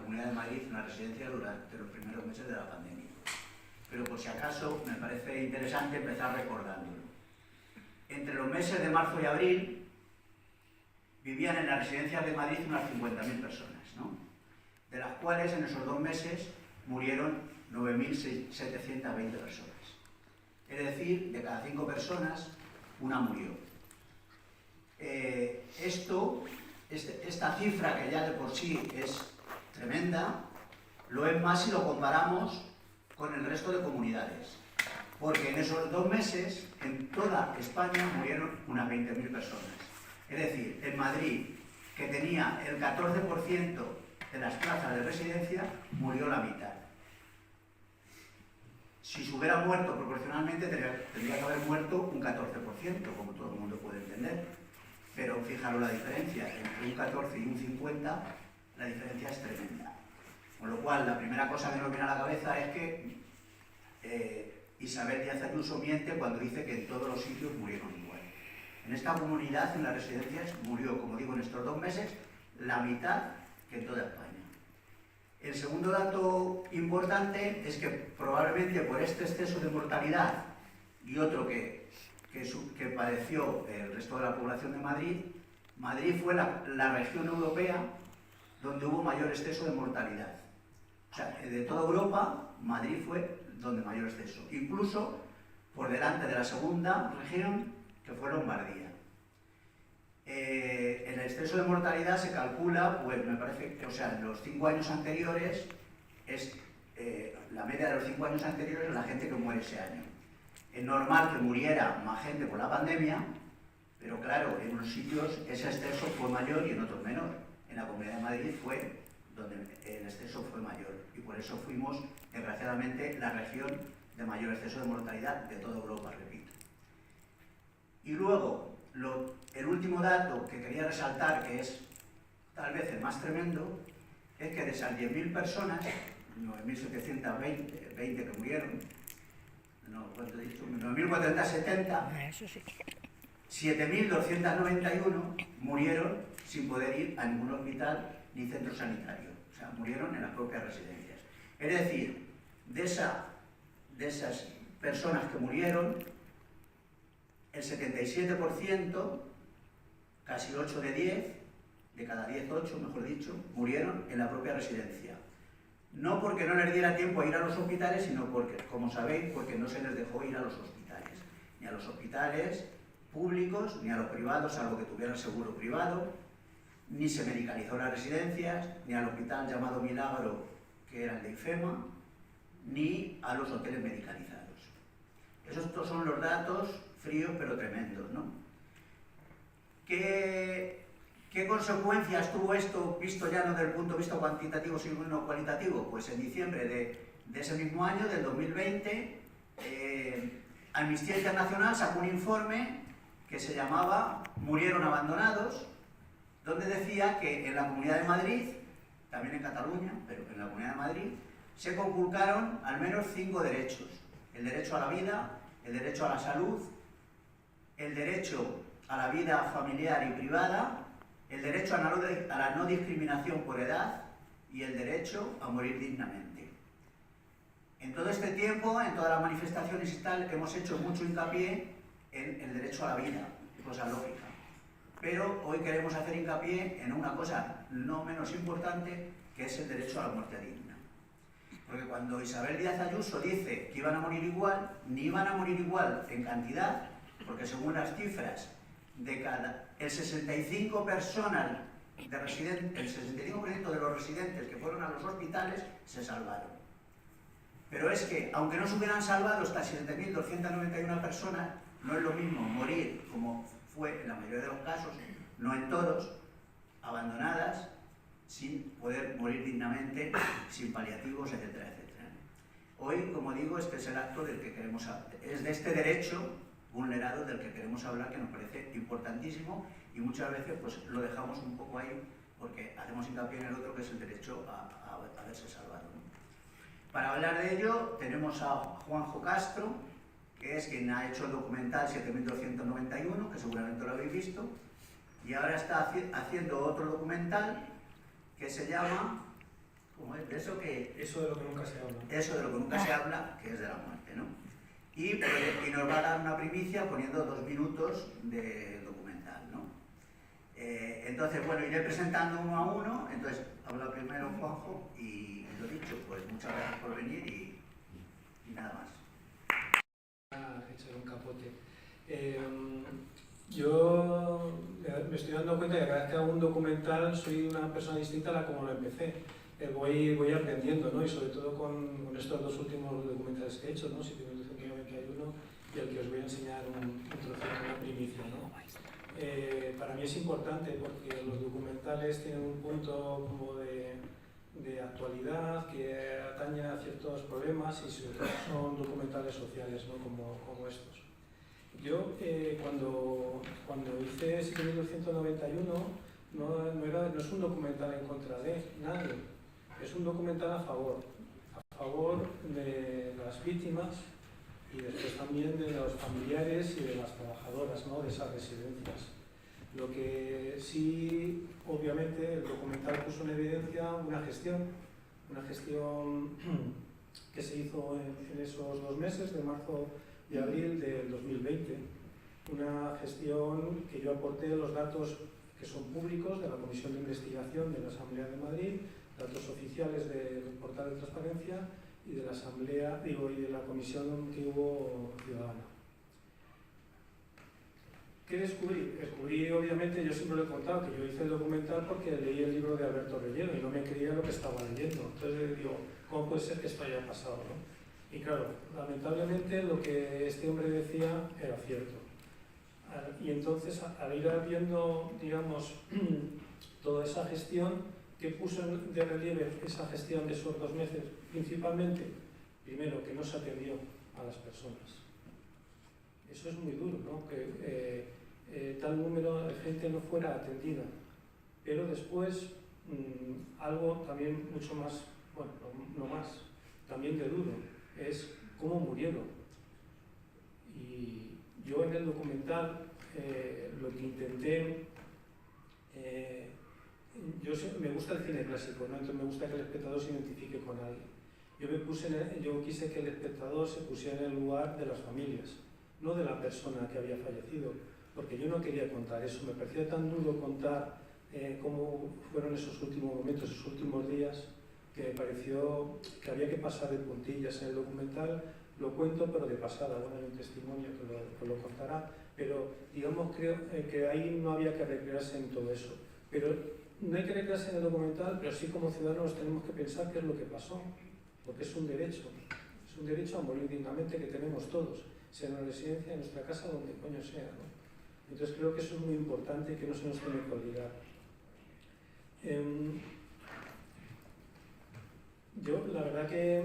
la Comunidad de Madrid en la residencia durante los primeros meses de la pandemia. Pero por si acaso me parece interesante empezar recordándolo. Entre los meses de marzo y abril vivían en las residencias de Madrid unas 50.000 personas, ¿no? De las cuales en esos 2 meses murieron 9.720 personas. Es decir, de cada 5 personas, una murió. Esta cifra, que ya de por sí es tremenda, lo es más si lo comparamos con el resto de comunidades. Porque en esos 2 meses, en toda España, murieron unas 20.000 personas. Es decir, en Madrid, que tenía el 14% de las plazas de residencia, murió la mitad. Si se hubiera muerto proporcionalmente, tendría que haber muerto un 14%, como todo el mundo puede entender. Pero fijaros la diferencia, entre un 14 y un 50, la diferencia es tremenda. Con lo cual, la primera cosa que nos viene a la cabeza es que Isabel Díaz Ayuso miente cuando dice que en todos los sitios murieron igual. En esta comunidad, en las residencias, murió, como digo, en estos 2 meses, la mitad que en toda España. El segundo dato importante es que probablemente por este exceso de mortalidad y otro que padeció el resto de la población de Madrid, Madrid fue la región europea donde hubo mayor exceso de mortalidad. O sea, de toda Europa, Madrid fue donde mayor exceso, incluso por delante de la segunda región, que fue Lombardía. El exceso de mortalidad se calcula, pues me parece que, o sea, en los 5 años anteriores, la media de los 5 años anteriores es la gente que muere ese año. Es normal que muriera más gente por la pandemia, pero claro, en unos sitios ese exceso fue mayor y en otros menor. En la Comunidad de Madrid fue donde el exceso fue mayor y por eso fuimos, desgraciadamente, la región de mayor exceso de mortalidad de toda Europa, repito. Y luego, el último dato que quería resaltar, que es tal vez el más tremendo, es que de esas 10.000 personas, 9.720 que murieron, no, ¿cuánto he dicho? 9.470, 7.291 murieron sin poder ir a ningún hospital ni centro sanitario. O sea, murieron en las propias residencias. Es decir, de esas personas que murieron, el 77%, casi 8 de 10, de cada 10, 8, mejor dicho, murieron en la propia residencia. No porque no les diera tiempo a ir a los hospitales, sino porque, como sabéis, porque no se les dejó ir a los hospitales. Ni a los hospitales públicos, ni a los privados, salvo que tuvieran seguro privado, ni se medicalizó las residencias, ni al hospital llamado Milagro, que era el de IFEMA, ni a los hoteles medicalizados. Estos son los datos fríos pero tremendos, ¿no? ¿Qué consecuencias tuvo esto, visto ya no desde el punto de vista cuantitativo, sino cualitativo? Pues en diciembre de ese mismo año, del 2020, Amnistía Internacional sacó un informe que se llamaba Murieron abandonados, donde decía que en la Comunidad de Madrid, también en Cataluña, pero en la Comunidad de Madrid, se conculcaron al menos 5 derechos. El derecho a la vida, el derecho a la salud, el derecho a la vida familiar y privada, el derecho a la no discriminación por edad y el derecho a morir dignamente. En todo este tiempo, en todas las manifestaciones y tal, hemos hecho mucho hincapié en el derecho a la vida, cosa lógica. Pero hoy queremos hacer hincapié en una cosa no menos importante, que es el derecho a la muerte digna. Porque cuando Isabel Díaz Ayuso dice que iban a morir igual, ni iban a morir igual en cantidad, porque según las cifras, el 65% de los residentes que fueron a los hospitales se salvaron. Pero es que, aunque no se hubieran salvado estas 7.291 personas, no es lo mismo morir, como fue en la mayoría de los casos, no en todos, abandonadas, sin poder morir dignamente, sin paliativos, etcétera, etcétera. Hoy, como digo, este es el acto del que queremos hablar. Es de este derecho vulnerado del que queremos hablar, que nos parece importantísimo y muchas veces pues lo dejamos un poco ahí porque hacemos hincapié en el otro, que es el derecho a haberse salvado, ¿no? Para hablar de ello tenemos a Juanjo Castro, que es quien ha hecho el documental 7291, que seguramente lo habéis visto, y ahora está haciendo otro documental que se llama, ¿cómo es? De eso que... Eso de lo que nunca se habla. Eso de lo que nunca se habla, que es de la muerte, ¿no? Y nos va a dar una primicia poniendo 2 minutos de documental, ¿no? Entonces, bueno, iré presentando uno a uno. Entonces, habla primero Juanjo y lo dicho, pues muchas gracias por venir y nada más. Echar un capote. Yo me estoy dando cuenta que cada vez que hago un documental soy una persona distinta a la como lo empecé. Voy aprendiendo, ¿no? Y sobre todo con estos 2 últimos documentales que he hecho, ¿no? 1991 y el que os voy a enseñar un trocito, una primicia, ¿no? Para mí es importante porque los documentales tienen un punto como de actualidad que atañe a ciertos problemas y sobre todo son documentales sociales, ¿no? como estos. Yo cuando hice 7291 no es un documental en contra de nadie, es un documental a favor de las víctimas y después también de los familiares y de las trabajadoras, ¿no? de esas residencias. Lo que sí, obviamente, el documental puso en evidencia una gestión que se hizo en esos 2 meses, de marzo y abril del 2020. Una gestión que yo aporté los datos que son públicos de la Comisión de Investigación de la Asamblea de Madrid, datos oficiales del portal de transparencia y de la Asamblea, y de la comisión que hubo ciudadana. ¿Qué descubrí? Descubrí, obviamente, yo siempre lo he contado, que yo hice el documental porque leí el libro de Alberto Relleno y no me creía lo que estaba leyendo. Entonces digo, ¿cómo puede ser que esto haya pasado, no? Y claro, lamentablemente lo que este hombre decía era cierto. Y entonces, al ir viendo, digamos, toda esa gestión, ¿qué puso de relieve esa gestión de esos 2 meses? Principalmente, primero, que no se atendió a las personas. Eso es muy duro, ¿no? Que tal número de gente no fuera atendida. Pero después, algo también mucho más, bueno, no más, también de duro, es cómo murieron. Y yo en el documental lo que intenté, me gusta el cine clásico, ¿no? Entonces me gusta que el espectador se identifique con alguien. Yo quise que el espectador se pusiera en el lugar de las familias, no de la persona que había fallecido, porque yo no quería contar eso. Me parecía tan duro contar cómo fueron esos últimos momentos, esos últimos días, que me pareció que había que pasar de puntillas en el documental. Lo cuento, pero de pasada. Bueno, hay un testimonio que lo contará, pero digamos, creo que ahí no había que recrearse en todo eso. Pero no hay que recrearse en el documental, pero sí como ciudadanos tenemos que pensar qué es lo que pasó, porque es un derecho a morir dignamente que tenemos todos, sea en una residencia, en nuestra casa, donde coño sea, ¿no? Entonces creo que eso es muy importante y que no se nos tiene que olvidar. Yo, la verdad que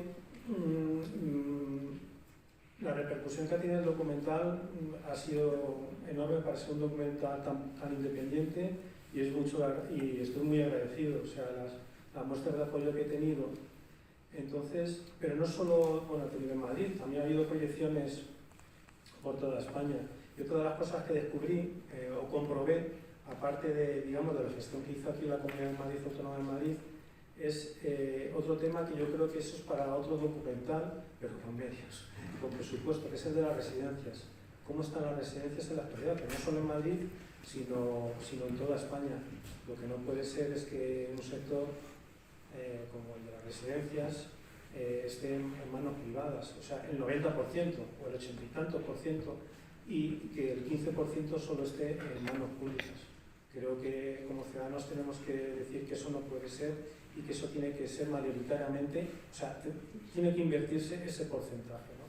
la repercusión que ha tenido el documental ha sido enorme para ser un documental tan independiente y estoy muy agradecido, o sea, las muestras de apoyo que he tenido. Entonces, pero no solo, bueno, he tenido en Madrid, también ha habido proyecciones por toda España. Y otra de las cosas que descubrí o comprobé, aparte de, digamos, de la gestión que hizo aquí la Comunidad de Madrid, Autónoma de Madrid, es otro tema que yo creo que eso es para otro documental, pero con medios, con presupuesto, que es el de las residencias. ¿Cómo están las residencias en la actualidad? Que no solo en Madrid, sino en toda España. Lo que no puede ser es que un sector como el de las residencias esté en manos privadas, o sea, el 90% o el 80 y tanto por ciento, y que el 15% solo esté en manos públicas. Creo que como ciudadanos tenemos que decir que eso no puede ser y que eso tiene que ser mayoritariamente, o sea, tiene que invertirse ese porcentaje, ¿no?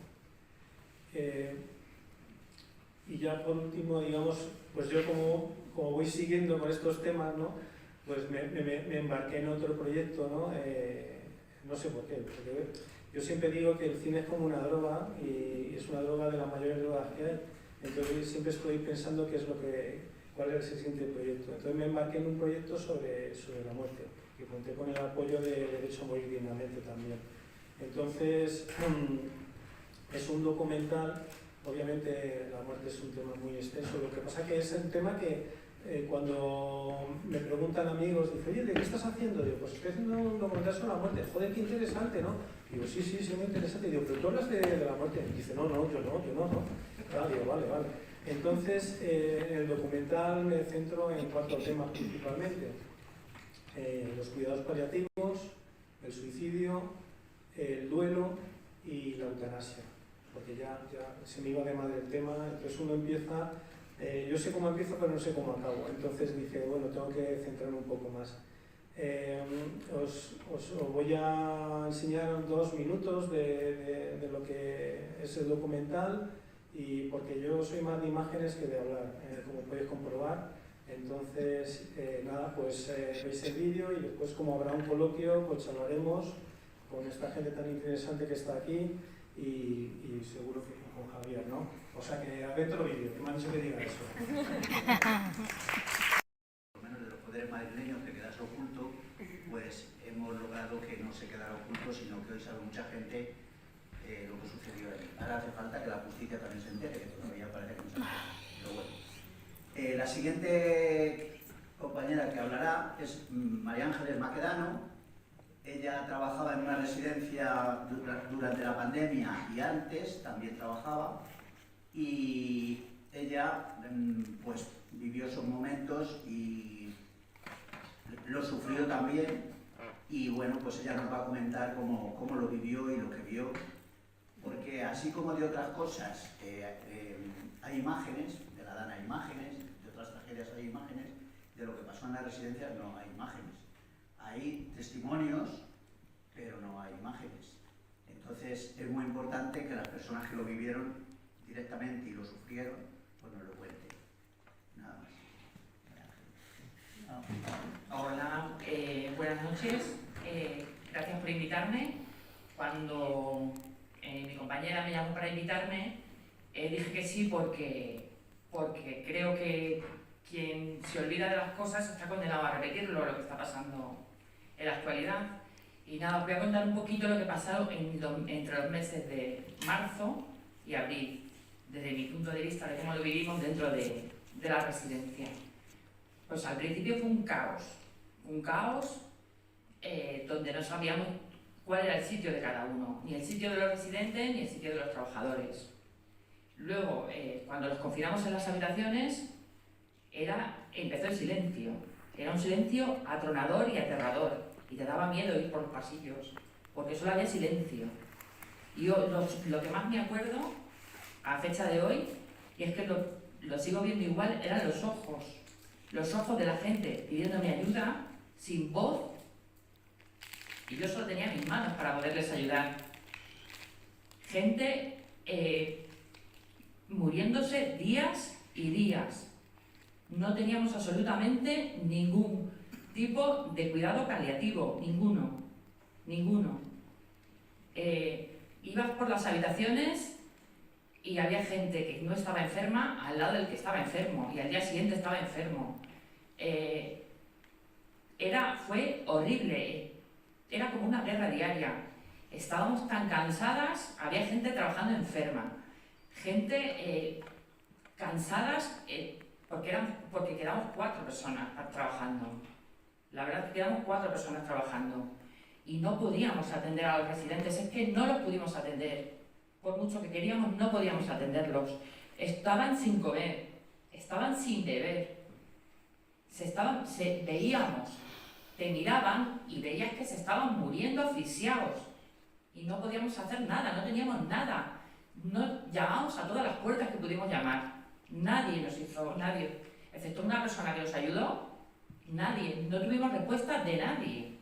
Y ya por último, digamos, pues yo como voy siguiendo con estos temas, ¿no? Pues me embarqué en otro proyecto, ¿no? No sé por qué, porque yo siempre digo que el cine es como una droga y es una droga de las mayores drogas que hay. Entonces siempre estoy pensando cuál es el siguiente proyecto. Entonces me embarqué en un proyecto sobre la muerte, que conté con el apoyo de Derecho a Morir Dignamente también. Entonces es un documental, obviamente la muerte es un tema muy extenso, lo que pasa que es un tema que cuando me preguntan amigos, dice, oye, ¿de qué estás haciendo? Digo, pues estoy haciendo un documental sobre la muerte. Joder, qué interesante, ¿no? Digo, sí, muy interesante. Digo, pero tú hablas de la muerte. Dice, no, yo no. Ah, digo, vale. Entonces, en el documental me centro en 4 temas principalmente. Los cuidados paliativos, el suicidio, el duelo y la eutanasia. Porque ya se me iba de madre el tema, entonces uno empieza... yo sé cómo empiezo, pero no sé cómo acabo. Entonces dije, bueno, tengo que centrarme un poco más. Os voy a enseñar 2 minutos de lo que es el documental, y porque yo soy más de imágenes que de hablar, como podéis comprobar. Entonces, nada, pues veis el vídeo y después, como habrá un coloquio, pues hablaremos con esta gente tan interesante que está aquí y seguro que con Javier, ¿no? O sea que adentro vídeo, que me han dicho que diga eso. Por lo menos de los poderes madrileños que quedase oculto, pues hemos logrado que no se quedara oculto, sino que hoy sabe mucha gente lo que sucedió allí. Ahora hace falta que la justicia también se entere, que todavía parece que no se entere. Pero bueno. La siguiente compañera que hablará es María Ángeles Maquedano. Ella trabajaba en una residencia durante la pandemia y antes también trabajaba, y ella pues vivió esos momentos y lo sufrió también, y bueno, pues ella nos va a comentar cómo lo vivió y lo que vio, porque así como de otras cosas hay imágenes, de la DAN hay imágenes, de otras tragedias hay imágenes, de lo que pasó en la residencia no hay imágenes. Hay testimonios, pero no hay imágenes. Entonces es muy importante que las personas que lo vivieron directamente y lo sufrieron, pues nos lo cuenten. Nada más. Hola, buenas noches. Gracias por invitarme. Cuando mi compañera me llamó para invitarme, dije que sí porque creo que quien se olvida de las cosas está condenado a repetirlo, lo que está pasando en la actualidad. Y nada, os voy a contar un poquito lo que ha pasado entre los meses de marzo y abril, desde mi punto de vista de cómo lo vivimos dentro de la residencia. Pues al principio fue un caos donde no sabíamos cuál era el sitio de cada uno, ni el sitio de los residentes ni el sitio de los trabajadores. Luego, cuando los confinamos en las habitaciones, empezó el silencio. Era un silencio atronador y aterrador, y te daba miedo ir por los pasillos, porque solo había silencio. Y yo lo que más me acuerdo, a fecha de hoy, y es que lo sigo viendo igual, eran los ojos de la gente pidiéndome ayuda, sin voz, y yo solo tenía mis manos para poderles ayudar. Gente muriéndose días y días. No teníamos absolutamente ningún tipo de cuidado paliativo, ninguno. Ibas por las habitaciones y había gente que no estaba enferma al lado del que estaba enfermo, y al día siguiente estaba enfermo. Fue horrible, era como una guerra diaria. Estábamos tan cansadas, había gente trabajando enferma, gente cansadas, porque quedamos 4 personas trabajando. La verdad es que quedamos 4 personas trabajando y no podíamos atender a los residentes, es que no los pudimos atender. Por mucho que queríamos, no podíamos atenderlos. Estaban sin comer, estaban sin beber, veíamos, te miraban y veías que se estaban muriendo asfixiados y no podíamos hacer nada, no teníamos nada. No, llamamos a todas las puertas que pudimos llamar. Nadie, excepto una persona que nos ayudó, nadie, no tuvimos respuesta de nadie.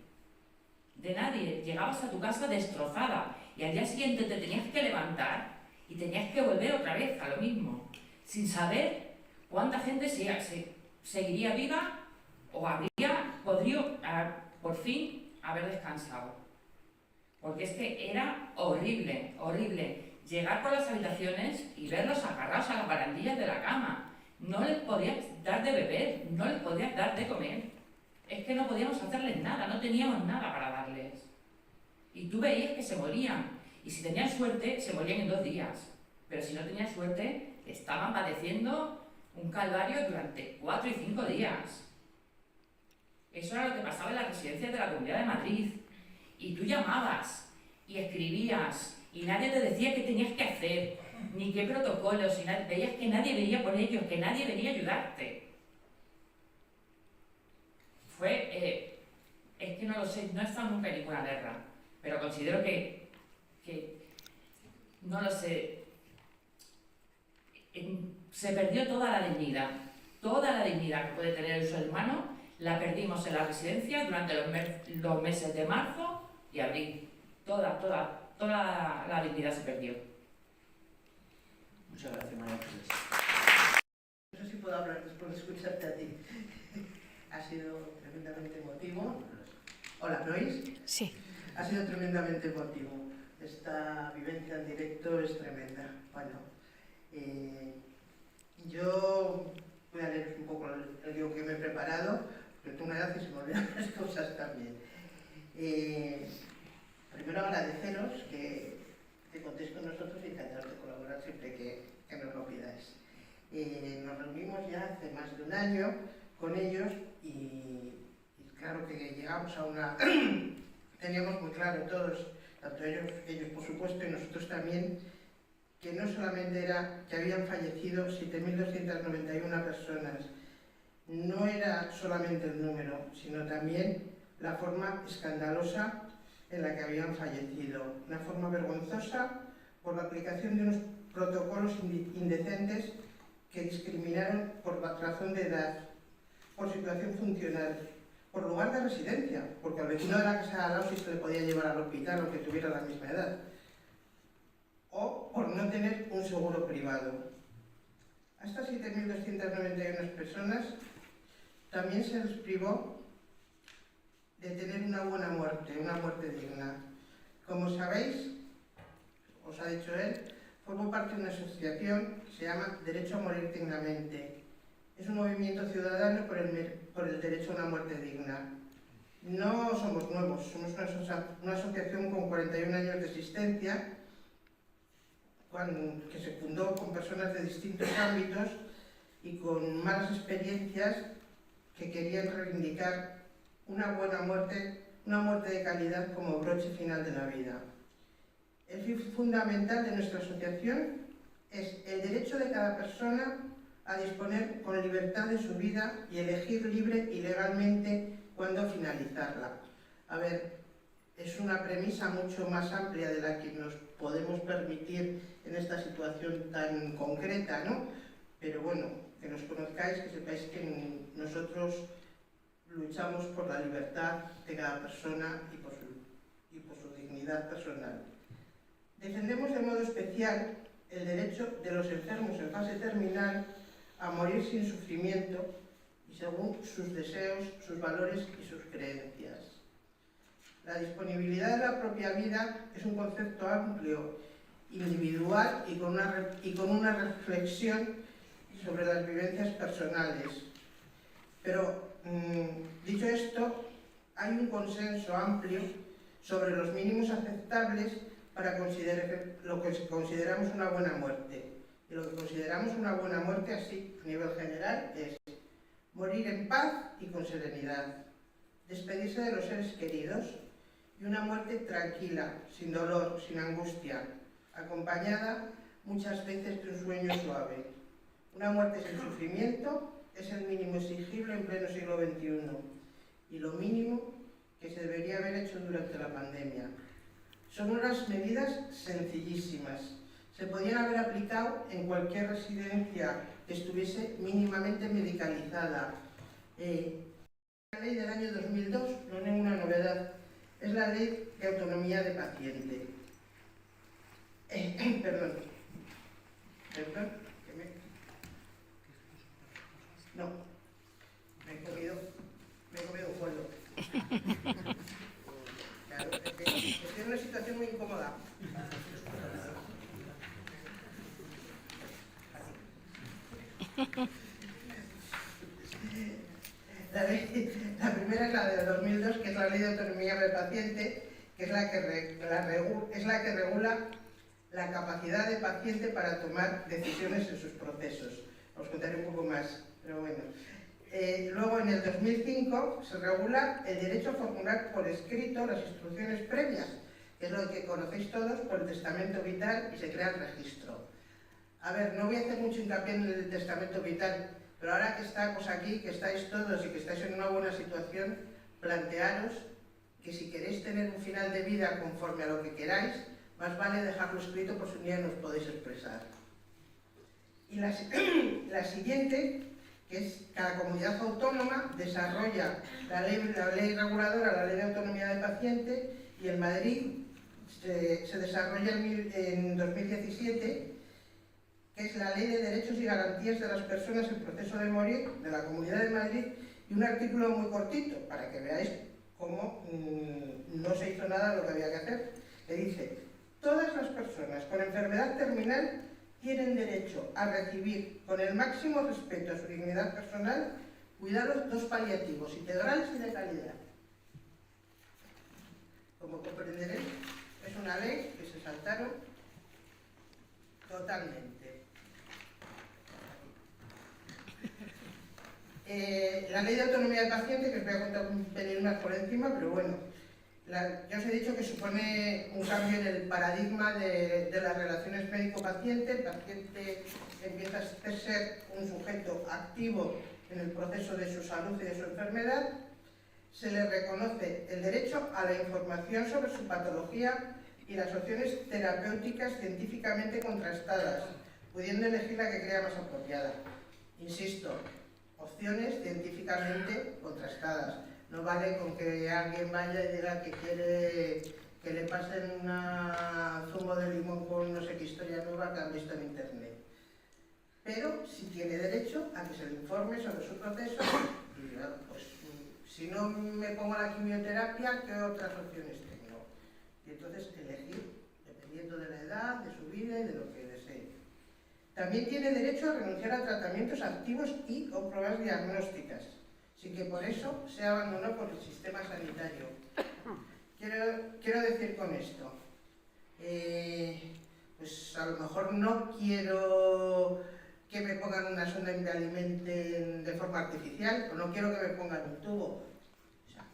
Llegabas a tu casa destrozada y al día siguiente te tenías que levantar y tenías que volver otra vez a lo mismo, sin saber cuánta gente seguiría viva o podría por fin haber descansado. Porque es que era horrible llegar por las habitaciones y verlos agarrados a las barandillas de la cama. No les podías dar de beber, no les podías dar de comer. Es que no podíamos hacerles nada, no teníamos nada para darles. Y tú veías que se morían. Y si tenían suerte, se morían en 2 días. Pero si no tenían suerte, estaban padeciendo un calvario durante 4 y 5 días. Eso era lo que pasaba en las residencias de la Comunidad de Madrid. Y tú llamabas y escribías y nadie te decía qué tenías que hacer, ni qué protocolos, y veías que nadie veía por ellos, que nadie venía a ayudarte. Es que no lo sé, no he estado nunca en ninguna guerra, pero considero que no lo sé, se perdió toda la dignidad que puede tener el ser humano, la perdimos en la residencia durante los meses de marzo y abril. Toda la dignidad se perdió. Muchas gracias, María Ángeles. No sé si puedo hablar después de escucharte a ti. Ha sido tremendamente emotivo. Hola, ¿me oís? Sí. Ha sido tremendamente emotivo. Esta vivencia en directo es tremenda. Bueno, yo voy a leer un poco el guión que me he preparado, porque tengo una edad y se me olvidan las cosas también. Primero agradeceros que contéis con nosotros y encantaros de colaborar siempre que nos lo pidáis. Nos reunimos ya hace más de un año con ellos y claro que llegamos a una... Teníamos muy claro todos, tanto ellos por supuesto y nosotros también, que no solamente era que habían fallecido 7.291 personas, no era solamente el número, sino también la forma escandalosa en la que habían fallecido, una forma vergonzosa por la aplicación de unos protocolos indecentes que discriminaron por razón de edad, por situación funcional, por lugar de residencia, porque al vecino de la casa de al lado sí se le podía llevar al hospital aunque tuviera la misma edad, o por no tener un seguro privado. A estas 7.291 personas también se les privó de tener una buena muerte, una muerte digna. Como sabéis, os ha dicho él, formo parte de una asociación que se llama Derecho a Morir Dignamente. Es un movimiento ciudadano por el derecho a una muerte digna. No somos nuevos, somos una asociación con 41 años de existencia, que se fundó con personas de distintos ámbitos y con malas experiencias que querían reivindicar una buena muerte, una muerte de calidad como broche final de la vida. El fin fundamental de nuestra asociación es el derecho de cada persona a disponer con libertad de su vida y elegir libre y legalmente cuándo finalizarla. A ver, es una premisa mucho más amplia de la que nos podemos permitir en esta situación tan concreta, ¿no? Pero bueno, que nos conozcáis, que sepáis que nosotros luchamos por la libertad de cada persona y por su dignidad personal. Defendemos de modo especial el derecho de los enfermos en fase terminal a morir sin sufrimiento y según sus deseos, sus valores y sus creencias. La disponibilidad de la propia vida es un concepto amplio, individual y con una reflexión sobre las vivencias personales. Pero, dicho esto, hay un consenso amplio sobre los mínimos aceptables para lo que consideramos una buena muerte. Y lo que consideramos una buena muerte, así a nivel general, es morir en paz y con serenidad, despedirse de los seres queridos y una muerte tranquila, sin dolor, sin angustia, acompañada muchas veces de un sueño suave. Una muerte sin sufrimiento es el mínimo exigible en pleno siglo XXI y lo mínimo que se debería haber hecho durante la pandemia. Son unas medidas sencillísimas. Se podían haber aplicado en cualquier residencia que estuviese mínimamente medicalizada. La ley del año 2002 no es ninguna novedad. Es la ley de autonomía de paciente. Perdón. No, me he comido un pollo. Claro, estoy en una situación muy incómoda. La primera es la de 2002, que es la Ley de Autonomía del Paciente, que es la que regula la capacidad del paciente para tomar decisiones en sus procesos. os contaré un poco más, pero bueno. Luego, en el 2005, se regula el derecho a formular por escrito las instrucciones previas, que es lo que conocéis todos por el testamento vital, y se crea el registro. A ver, no voy a hacer mucho hincapié en el testamento vital, pero ahora que estamos aquí, que estáis todos y que estáis en una buena situación, plantearos que si queréis tener un final de vida conforme a lo que queráis, más vale dejarlo escrito por si un día no os podéis expresar. Y la siguiente, que es cada comunidad autónoma desarrolla la ley reguladora, la ley de autonomía del paciente, y en Madrid se desarrolla en 2017, que es la Ley de Derechos y Garantías de las Personas en Proceso de Morir, de la Comunidad de Madrid, y un artículo muy cortito, para que veáis cómo no se hizo nada de lo que había que hacer, que dice: todas las personas con enfermedad terminal tienen derecho a recibir, con el máximo respeto a su dignidad personal, cuidados paliativos, integrales y de calidad. Como comprenderéis, es una ley que se saltaron totalmente. La ley de autonomía del paciente, que os voy a contar un pelín más por encima, pero bueno, ya os he dicho que supone un cambio en el paradigma de las relaciones médico-paciente. El paciente empieza a ser un sujeto activo en el proceso de su salud y de su enfermedad. Se le reconoce el derecho a la información sobre su patología y las opciones terapéuticas científicamente contrastadas, pudiendo elegir la que crea más apropiada. Insisto, opciones científicamente contrastadas. No vale con que alguien vaya y diga que quiere que le pasen un zumo de limón con no sé qué historia nueva que han visto en internet. Pero sí tiene derecho a que se le informe sobre su proceso y pues si no me pongo la quimioterapia, ¿qué otras opciones tengo? Y entonces elegir, dependiendo de la edad, de su vida y de lo que desee. También tiene derecho a renunciar a tratamientos activos y o pruebas diagnósticas, sin que por eso sea abandonado por el sistema sanitario. Quiero decir con esto, pues a lo mejor no quiero que me pongan una sonda y me alimenten de forma artificial, o no quiero que me pongan un tubo. O sea,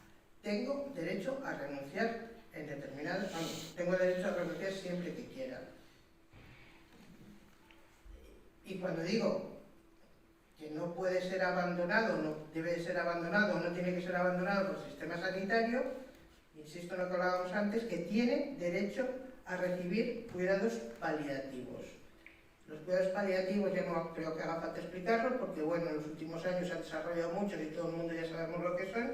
tengo derecho a renunciar en determinados casos, tengo derecho a renunciar siempre que quiera. Y cuando digo que no puede ser abandonado, no debe ser abandonado, no tiene que ser abandonado por el sistema sanitario, insisto en lo que hablábamos antes, que tiene derecho a recibir cuidados paliativos. Los cuidados paliativos ya no creo que haga falta explicarlo, porque bueno, en los últimos años se han desarrollado muchos y todo el mundo ya sabemos lo que son,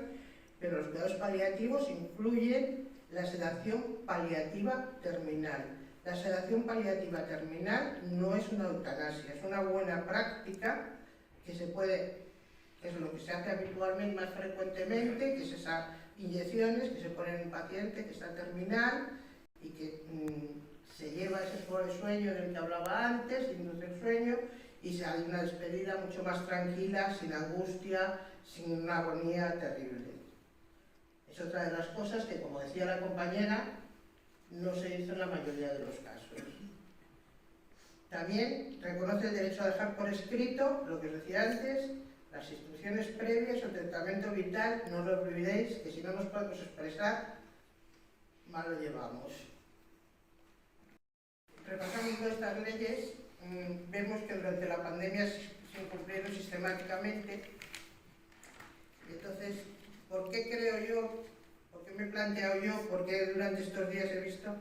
pero los cuidados paliativos incluyen la sedación paliativa terminal. La sedación paliativa terminal no es una eutanasia, es una buena práctica que se puede, que es lo que se hace habitualmente más frecuentemente, que es esas inyecciones que se ponen en un paciente que está terminal y que se lleva ese sueño del que hablaba antes, induce el sueño y se hace una despedida mucho más tranquila, sin angustia, sin una agonía terrible. Es otra de las cosas que, como decía la compañera, no se hizo en la mayoría de los casos. También reconoce el derecho a dejar por escrito, lo que os decía antes, las instrucciones previas o tratamiento vital. No os lo olvidéis, que si no nos podemos expresar, mal lo llevamos. Repasando estas leyes, vemos que durante la pandemia se incumplieron sistemáticamente. Entonces, ¿por qué creo yo, por qué me he planteado yo, por qué durante estos días he visto,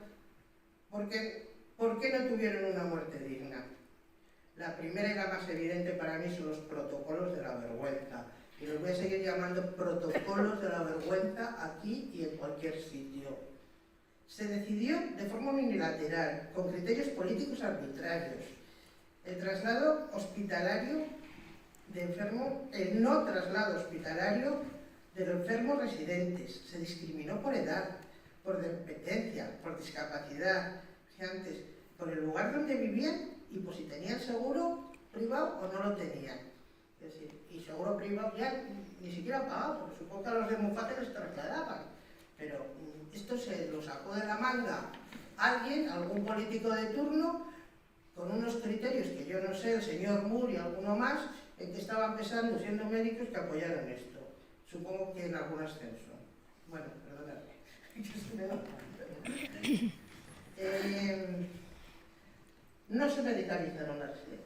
por qué no tuvieron una muerte digna? La primera y la más evidente para mí son los protocolos de la vergüenza. Y los voy a seguir llamando protocolos de la vergüenza aquí y en cualquier sitio. Se decidió de forma unilateral, con criterios políticos arbitrarios, el traslado hospitalario de enfermos, el no traslado hospitalario de los enfermos residentes. Se discriminó por edad, por dependencia, por discapacidad, antes, por el lugar donde vivían y por si tenían seguro privado o no lo tenían. Es decir, y seguro privado ya ni siquiera pagado, porque supongo que a los de Muface les trasladaban. Pero esto se lo sacó de la manga alguien, algún político de turno, con unos criterios que yo no sé, el señor Moore y alguno más, en que estaban pensando, siendo médicos, que apoyaron esto. Supongo que en algún ascenso. Bueno, perdóname. No se medicalizaron las residencias.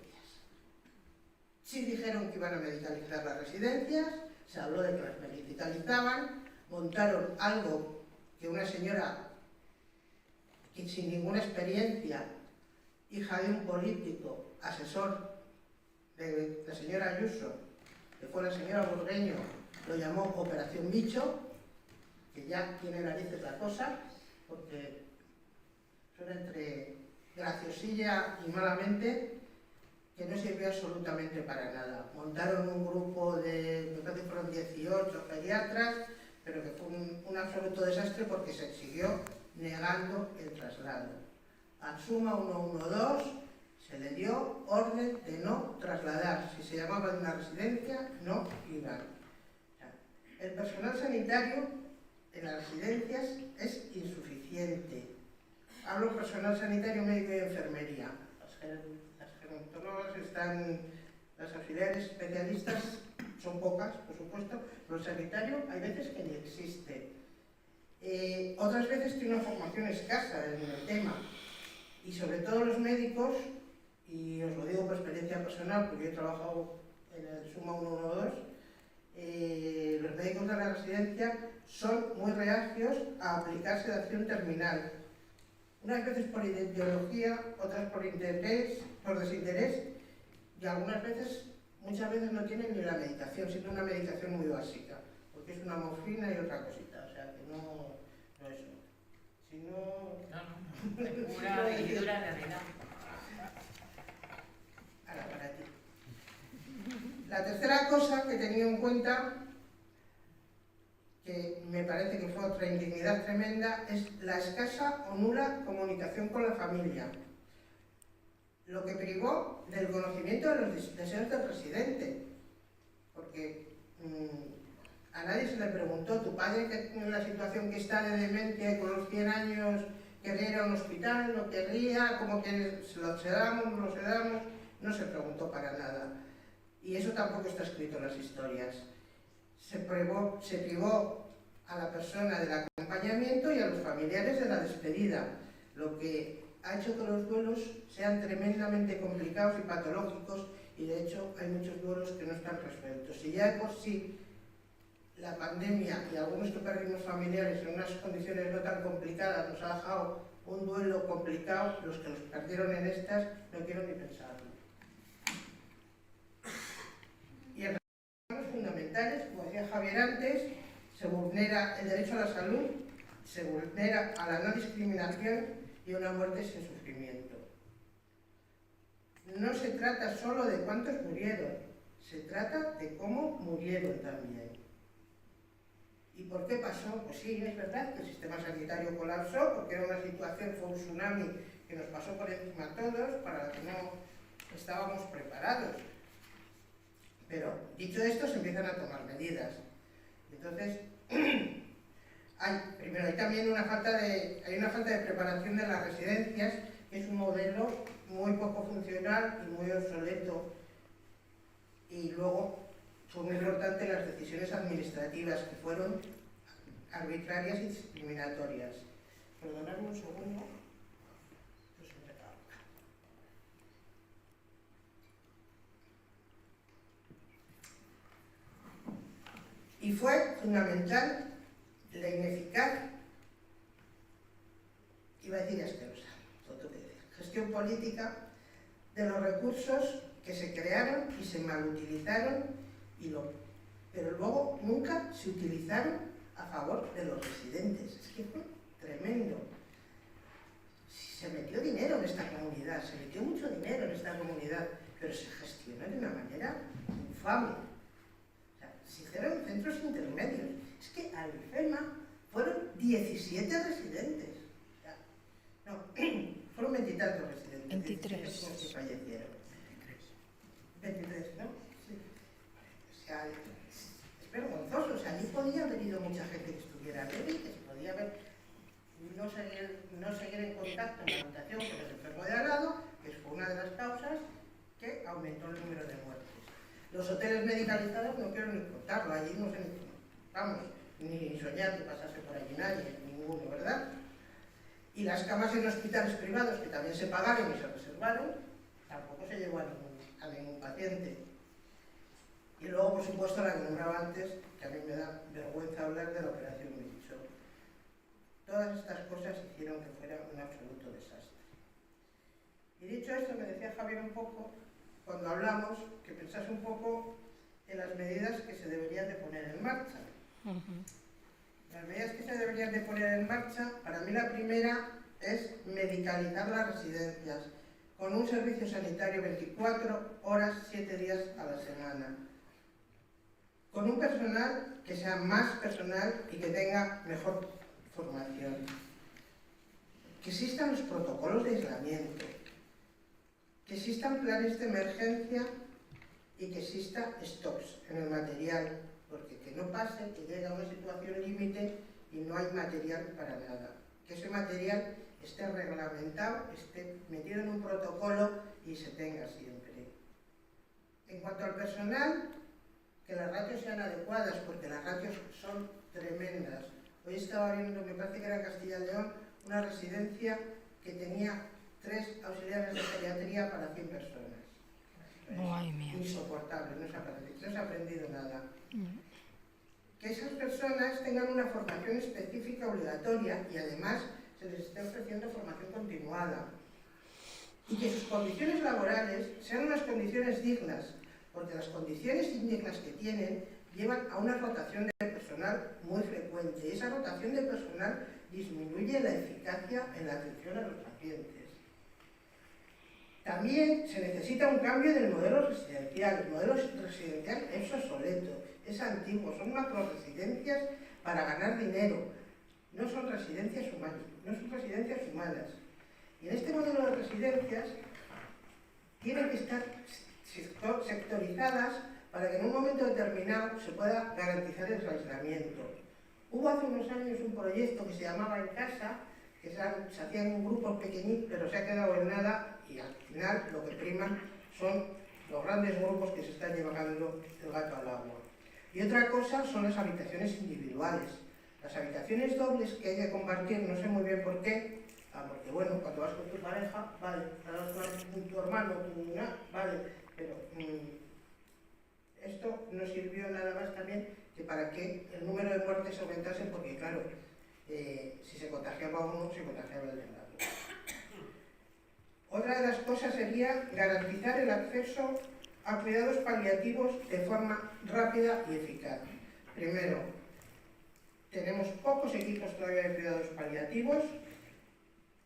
Sí dijeron que iban a medicalizar las residencias, se habló de que las medicalizaban, montaron algo que una señora que sin ninguna experiencia, hija de un político, asesor de la señora Ayuso, que fue la señora Burgueño, lo llamó Operación Bicho, que ya tiene narices la cosa, porque son entre graciosilla y malamente, que no sirvió absolutamente para nada. Montaron un grupo de, me parece que fueron 18 pediatras, pero que fue un absoluto desastre porque se siguió negando el traslado. Al Suma 112 se le dio orden de no trasladar. Si se llamaba de una residencia, no iban. El personal sanitario en las residencias es insuficiente. Hablo personal sanitario, médico y enfermería. Las gerontólogas están, las auxiliares especialistas son pocas, por supuesto, pero el sanitario hay veces que ni existe. Otras veces tiene una formación escasa en el tema. Y sobre todo los médicos, y os lo digo por experiencia personal, porque yo he trabajado en el Suma 112, los médicos de la residencia son muy reacios a aplicar sedación terminal. Unas veces por ideología, otras por interés, por desinterés, y algunas veces, muchas veces no tienen ni la medicación, sino una medicación muy básica, porque es una morfina y otra cosita, o sea que no eso. Si no... de pura y dura realidad. Ahora, para ti. La tercera cosa que he tenido en cuenta, que me parece que fue otra indignidad tremenda, es la escasa o nula comunicación con la familia. Lo que privó del conocimiento de los deseos del residente. Porque a nadie se le preguntó, tu padre que en la situación que está de demencia y con los 100 años querría ir a un hospital, no querría, como que se lo sedamos, no lo sedamos, no se preguntó para nada. Y eso tampoco está escrito en las historias. Se privó a la persona del acompañamiento y a los familiares de la despedida, lo que ha hecho que los duelos sean tremendamente complicados y patológicos, y de hecho hay muchos duelos que no están resueltos. Si ya de por sí la pandemia y algunos que perdimos familiares en unas condiciones no tan complicadas nos ha dejado un duelo complicado, los que los perdieron en estas no quiero ni pensarlo. Y en los fundamentales, como decía Javier antes, se vulnera el derecho a la salud, se vulnera a la no discriminación y una muerte sin sufrimiento. No se trata solo de cuántos murieron, se trata de cómo murieron también. ¿Y por qué pasó? Pues sí, es verdad que el sistema sanitario colapsó, porque era una situación, fue un tsunami que nos pasó por encima a todos, para la que no estábamos preparados. Pero, dicho esto, se empiezan a tomar medidas. Entonces, hay también una falta de preparación de las residencias, que es un modelo muy poco funcional y muy obsoleto. Y luego, fue muy importante las decisiones administrativas, que fueron arbitrarias y discriminatorias. Perdonadme un segundo. Y fue fundamental la ineficaz, iba a decir asquerosa, gestión política de los recursos que se crearon y se malutilizaron, pero luego nunca se utilizaron a favor de los residentes. Es que fue tremendo. Se metió dinero en esta comunidad, se metió mucho dinero en esta comunidad, pero se gestionó de una manera infame. Se hicieron centros intermedios. Es que al IFEMA fueron 17 residentes. No, fueron 20 y tantos residentes. 23. Los que fallecieron. 23, ¿no? Sí. O sea, es vergonzoso. O sea, allí podía haber ido mucha gente que estuviera débil, que se podía haber no seguir en contacto en la habitación con el enfermo de al lado, que fue una de las causas que aumentó el número de muertes. Los hoteles medicalizados no quiero ni contarlo, allí no sé ni, vamos, ni soñar que pasase por allí nadie, ninguno, ¿verdad? Y las camas en hospitales privados, que también se pagaron y se reservaron, tampoco se llevó a ningún paciente. Y luego, por supuesto, la que nombraba antes, que a mí me da vergüenza hablar de la operación Medichor. Todas estas cosas hicieron que fuera un absoluto desastre. Y dicho esto, me decía Javier un poco, cuando hablamos, que pensase un poco en las medidas que se deberían de poner en marcha. Las medidas que se deberían de poner en marcha, para mí la primera es medicalizar las residencias, con un servicio sanitario 24 horas, 7 días a la semana. Con un personal que sea más personal y que tenga mejor formación. Que existan los protocolos de aislamiento. Que existan planes de emergencia y que exista stocks en el material. Porque que no pase que llegue a una situación límite y no hay material para nada. Que ese material esté reglamentado, esté metido en un protocolo y se tenga siempre. En cuanto al personal, que las ratios sean adecuadas, porque las ratios son tremendas. Hoy estaba viendo, me parece que era en Castilla y León, una residencia que tenía 3 auxiliares de geriatría para 100 personas. Es insoportable, no se ha aprendido nada. Que esas personas tengan una formación específica obligatoria y además se les esté ofreciendo formación continuada. Y que sus condiciones laborales sean unas condiciones dignas, porque las condiciones indignas que tienen llevan a una rotación de personal muy frecuente y esa rotación de personal disminuye la eficacia en la atención a los pacientes. También se necesita un cambio del modelo residencial. El modelo residencial es obsoleto, es antiguo, son macroresidencias para ganar dinero, no son residencias humanas. Y en este modelo de residencias tienen que estar sectorizadas para que en un momento determinado se pueda garantizar el aislamiento. Hubo hace unos años un proyecto que se llamaba En Casa, que se hacía en un grupo pequeñito, pero se ha quedado en nada y al final lo que priman son los grandes grupos que se están llevando el gato al agua. Y otra cosa son las habitaciones individuales. Las habitaciones dobles que hay que compartir, no sé muy bien por qué, porque bueno, cuando vas con tu pareja, vale, cuando vas con tu hermano, vale, pero esto no sirvió nada más también que para que el número de muertes aumentase, porque claro, si se contagiaba uno, se contagiaba el de al lado. Otra de las cosas sería garantizar el acceso a cuidados paliativos de forma rápida y eficaz. Primero, tenemos pocos equipos todavía de cuidados paliativos,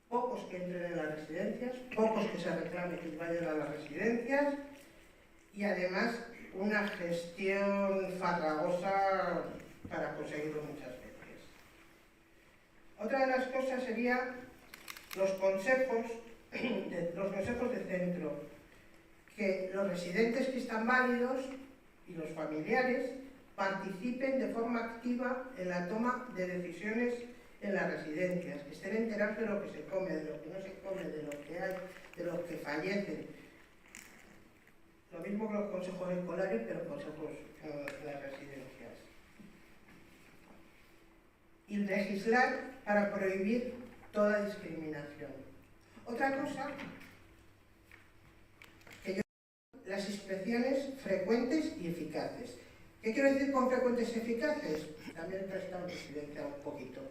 pocos que entren en las residencias, pocos que se reclamen que vayan a las residencias y además una gestión farragosa para conseguirlo muchas veces. Otra de las cosas sería los consejos de centro, que los residentes que están válidos y los familiares participen de forma activa en la toma de decisiones en las residencias, que estén enterados de lo que se come, de lo que no se come, de lo que hay, de los que fallecen. Lo mismo que los consejos escolares, pero consejos en las residencias. Y legislar para prohibir toda discriminación. Otra cosa, las inspecciones frecuentes y eficaces. ¿Qué quiero decir con frecuentes y eficaces? También he prestado residencia un poquito.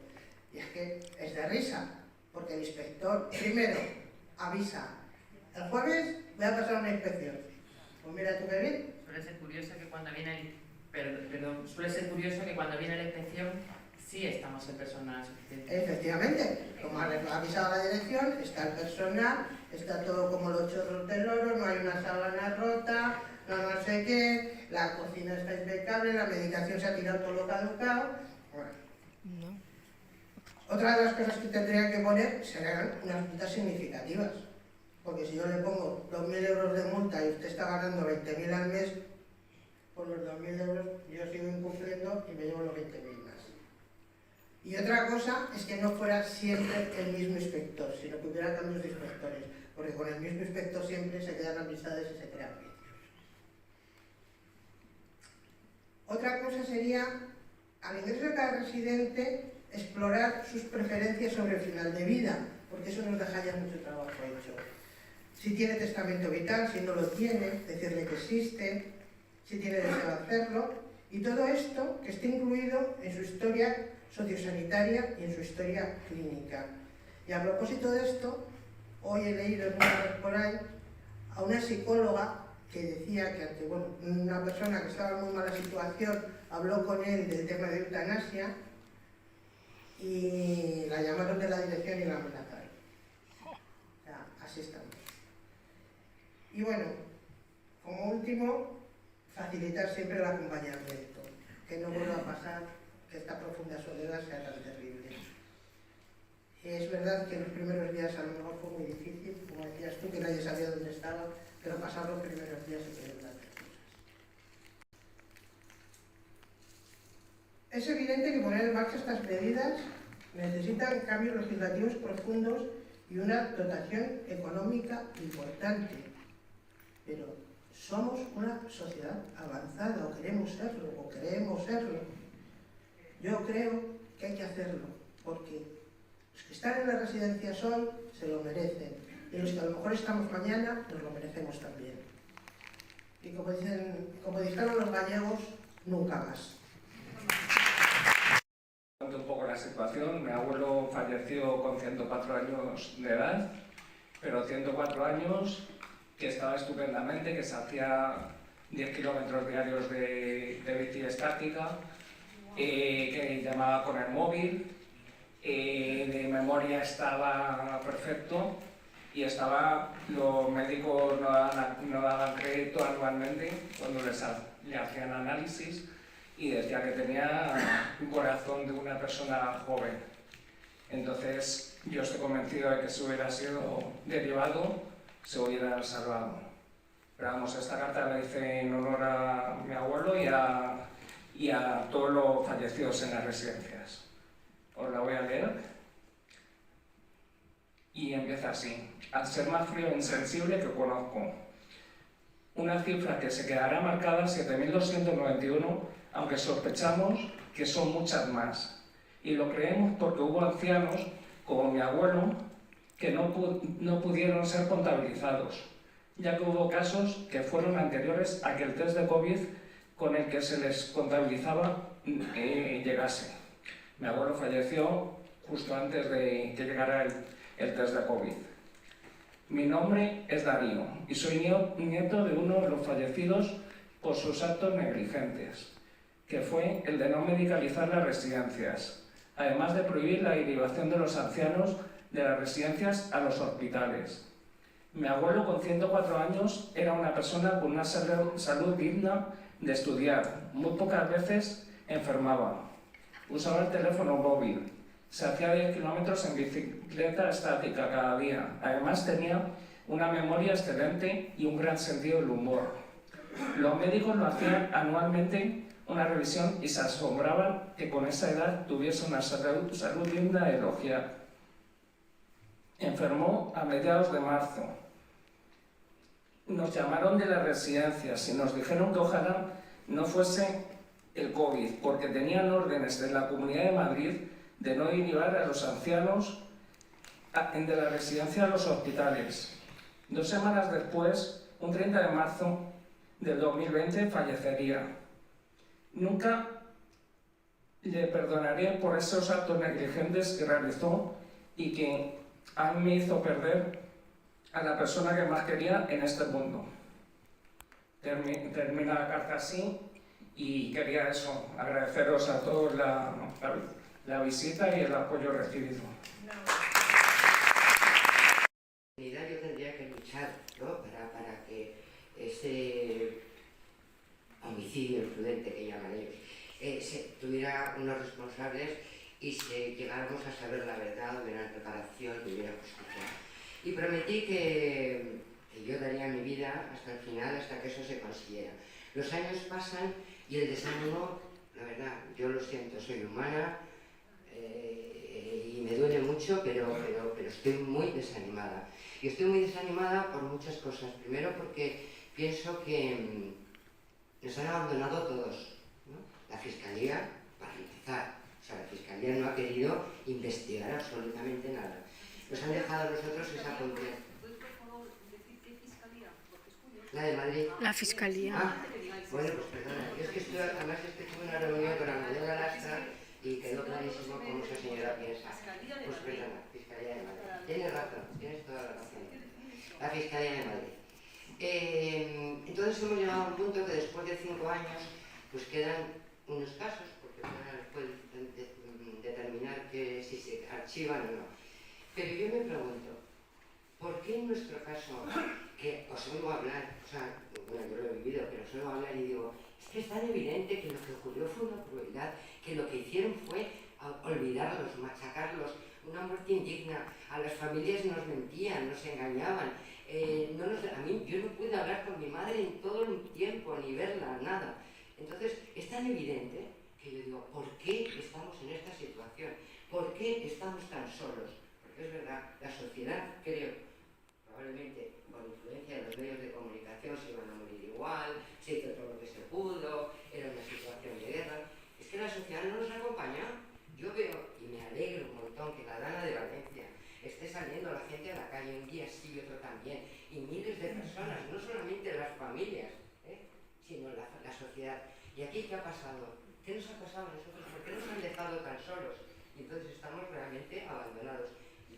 Y es que es de risa, porque el inspector primero avisa, el jueves voy a pasar una inspección. Pues mira tú qué bien. Suele ser curioso que cuando viene la inspección sí estamos en personal suficiente. Efectivamente, como ha avisado la dirección, está el personal, está todo como los chorros del oro, no hay una sábana rota, no sé qué, la cocina está impecable, la medicación se ha tirado todo lo caducado. Bueno. No. Otra de las cosas que tendría que poner serán unas multas significativas, porque si yo le pongo 2.000 euros de multa y usted está ganando 20.000 al mes, por los 2.000 euros yo sigo incumpliendo y me llevo los 20.000 más. Y otra cosa es que no fuera siempre el mismo inspector, sino que hubiera cambios de inspectores, porque con el mismo inspector siempre se quedan amistades y se crean vicios. Otra cosa sería, al ingreso de cada residente, explorar sus preferencias sobre el final de vida, porque eso nos deja ya mucho trabajo hecho. Si tiene testamento vital, si no lo tiene, decirle que existe, si tiene deseo de hacerlo, y todo esto que esté incluido en su historia sociosanitaria y en su historia clínica. Y a propósito de esto, hoy he leído en una web por ahí a una psicóloga que decía que ante una persona que estaba en muy mala situación habló con él del tema de eutanasia y la llamaron de la dirección y la amenazaron. O sea, así estamos. Y bueno, como último, facilitar siempre el acompañamiento, que no vuelva a pasar que esta profunda soledad sea tan terrible. Es verdad que los primeros días a lo mejor fue muy difícil, como decías tú, que nadie sabía dónde estaba, pero pasar los primeros días se pueden dar cosas. Es evidente que poner en marcha estas medidas necesitan cambios legislativos profundos y una dotación económica importante. Pero somos una sociedad avanzada, o queremos serlo, o creemos serlo. Yo creo que hay que hacerlo, porque los que están en la residencia hoy se lo merecen, y los que a lo mejor estamos mañana nos lo merecemos también. Y como dijeron los gallegos, nunca más. Un poco la situación. Mi abuelo falleció con 104 años de edad, pero 104 años que estaba estupendamente, que se hacía 10 kilómetros diarios de bici estática, que llamaba con el móvil, de memoria estaba perfecto y los médicos no daban crédito anualmente cuando le hacían análisis y decía que tenía un corazón de una persona joven. Entonces yo estoy convencido de que si hubiera sido derivado se hubiera salvado. Pero vamos, esta carta la hice en honor a mi abuelo y a todos los fallecidos en las residencias. Os la voy a leer y empieza así. Al ser más frío e insensible que conozco. Una cifra que se quedará marcada 7.291, aunque sospechamos que son muchas más. Y lo creemos porque hubo ancianos, como mi abuelo, que no pudieron ser contabilizados, ya que hubo casos que fueron anteriores a que el test de COVID con el que se les contabilizaba llegase. Mi abuelo falleció justo antes de que llegara el test de COVID. Mi nombre es Darío y soy nieto de uno de los fallecidos por sus actos negligentes, que fue el de no medicalizar las residencias, además de prohibir la derivación de los ancianos de las residencias a los hospitales. Mi abuelo, con 104 años, era una persona con una salud digna de estudiar. Muy pocas veces enfermaba. Usaba el teléfono móvil. Se hacía 10 kilómetros en bicicleta estática cada día. Además, tenía una memoria excelente y un gran sentido del humor. Los médicos lo hacían anualmente una revisión y se asombraban que con esa edad tuviese una salud digna de elogiar. Enfermó a mediados de marzo. Nos llamaron de las residencias y nos dijeron que ojalá no fuese el COVID, porque tenían órdenes de la Comunidad de Madrid de no derivar a los ancianos de la residencia a los hospitales. 2 semanas después, un 30 de marzo del 2020, fallecería. Nunca le perdonaré por esos actos negligentes que realizó y que a mí me hizo perder a la persona que más quería en este mundo. Termina la carta así y quería eso, agradeceros a todos la visita y el apoyo recibido. Yo tendría que luchar, ¿no? para que ese homicidio imprudente que llaman ellos tuviera unos responsables y llegáramos a saber la verdad, hubiera reparación, hubiera justicia. Y prometí que yo daría mi vida hasta el final, hasta que eso se consiguiera. Los años pasan y el desánimo, la verdad, yo lo siento, soy humana, y me duele mucho, pero estoy muy desanimada. Y estoy muy desanimada por muchas cosas. Primero porque pienso que nos han abandonado todos, ¿no? La Fiscalía, para empezar. O sea, la Fiscalía no ha querido investigar absolutamente nada. Nos han dejado a nosotros esa función. La de Madrid. La Fiscalía. Ah, bueno, pues perdona. Yo es que además tuve una reunión con Amadeo Lastra y quedó clarísimo cómo esa señora piensa. Pues perdona, Fiscalía de Madrid. Tienes razón, tienes toda la razón. La Fiscalía de Madrid. Entonces hemos llegado a un punto que después de 5 años pues quedan unos casos, porque pueden determinar que si se archivan o no. Pero yo me pregunto, ¿por qué en nuestro caso, que os oigo hablar, o sea, bueno, yo lo he vivido, pero os oigo hablar y digo, es que es tan evidente que lo que ocurrió fue una crueldad, que lo que hicieron fue olvidarlos, machacarlos, una muerte indigna, a las familias nos mentían, nos engañaban, a mí, yo no pude hablar con mi madre en todo el tiempo, ni verla, nada. Entonces, es tan evidente que yo digo, ¿por qué estamos en esta situación? ¿Por qué estamos tan solos? Porque es verdad, la sociedad, creo, probablemente por influencia de los medios de comunicación se iban a morir igual, se hizo todo lo que se pudo, era una situación de guerra. Es que la sociedad no nos acompaña. Yo veo, y me alegro un montón, que la Dana de Valencia esté saliendo la gente a la calle un día sí y otro también, y miles de personas, no solamente las familias, sino la sociedad. ¿Y aquí qué ha pasado? ¿Qué nos ha pasado a nosotros? ¿Por qué nos han dejado tan solos? Y entonces estamos realmente abandonados.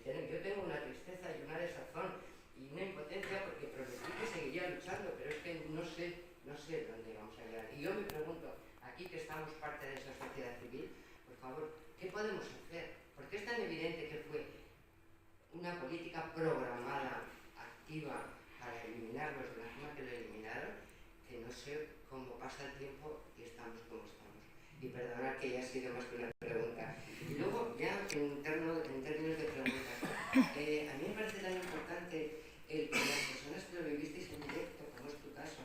Yo tengo una tristeza y una desazón y una impotencia porque prometí que seguiría luchando, pero es que no sé dónde vamos a llegar. Y yo me pregunto, aquí que estamos parte de esa sociedad civil, por favor, ¿qué podemos hacer? Porque es tan evidente que fue una política programada, activa, para eliminarnos de la forma que lo eliminaron, que no sé cómo pasa el tiempo y estamos como estamos. Y perdonad que ya ha sido más que una pregunta. Y luego, ya en términos de preguntas, a mí me parece tan importante que las personas que lo vivisteis en directo, como es tu caso,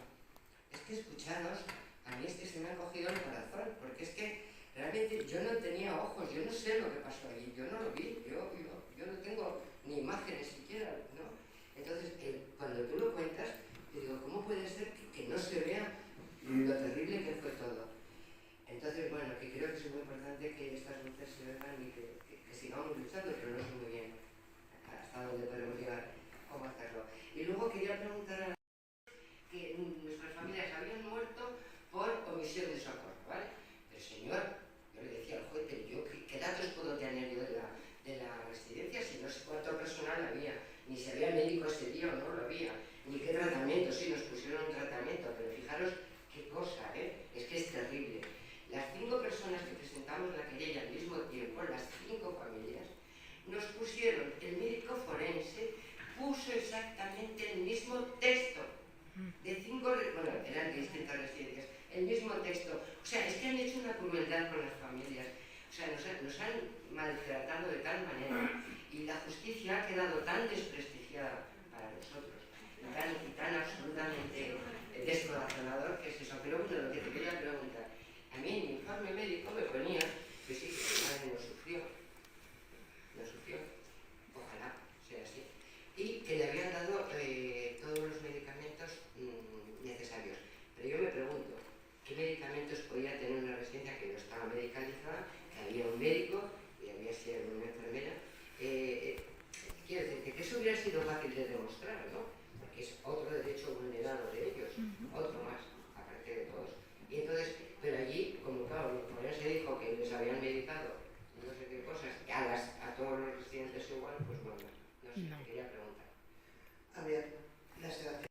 es que escucharos, a mí es que se me ha cogido el corazón, porque es que realmente yo no tenía ojos, yo no sé lo que pasó allí, yo no lo vi, yo no tengo ni imágenes siquiera, ¿no? Entonces, cuando tú lo cuentas, te digo, ¿cómo puede ser que no se vea lo terrible que fue todo? Entonces, bueno, que creo que es muy importante que estas luchas se vean y que sigamos luchando, pero no sé muy bien hasta dónde podemos llegar, cómo hacerlo. Y luego quería preguntar a que nuestras familias habían muerto por omisión de socorro, ¿vale? Pero señor, yo le decía al juez, pero yo, ¿qué datos puedo tener yo de la residencia si no sé cuánto personal había, ni si había médico ese día o no lo había, ni qué tratamiento, sí, nos pusieron un tratamiento, pero fijaros qué cosa, es que es terrible. Las 5 personas que presentamos la querella al mismo tiempo, las 5 familias, nos pusieron, el médico forense puso exactamente el mismo texto, de 5, bueno, eran de distintas residencias, el mismo texto. O sea, es que han hecho una crueldad con las familias, o sea, nos han maltratado de tal manera y la justicia ha quedado tan desprestigiada para nosotros y tan absolutamente descorazonador que es eso. Pero bueno, lo que te quería preguntar, a mí en mi informe médico me ponía que sí, que mi madre no sufrió, ojalá sea así, y que le habían dado todos los medicamentos necesarios. Pero yo me pregunto, ¿qué medicamentos podía tener una residencia que no estaba medicalizada, que había un médico y había sido una enfermera? Quiero decir que eso hubiera sido fácil de demostrar, ¿no? Porque es otro derecho vulnerado de ellos, otro más, aparte de todos. Y entonces, pero allí, como claro, el forense dijo que les habían medicado no sé qué cosas, a todos los residentes igual, pues bueno, no sé, quería preguntar. A ver, la sedación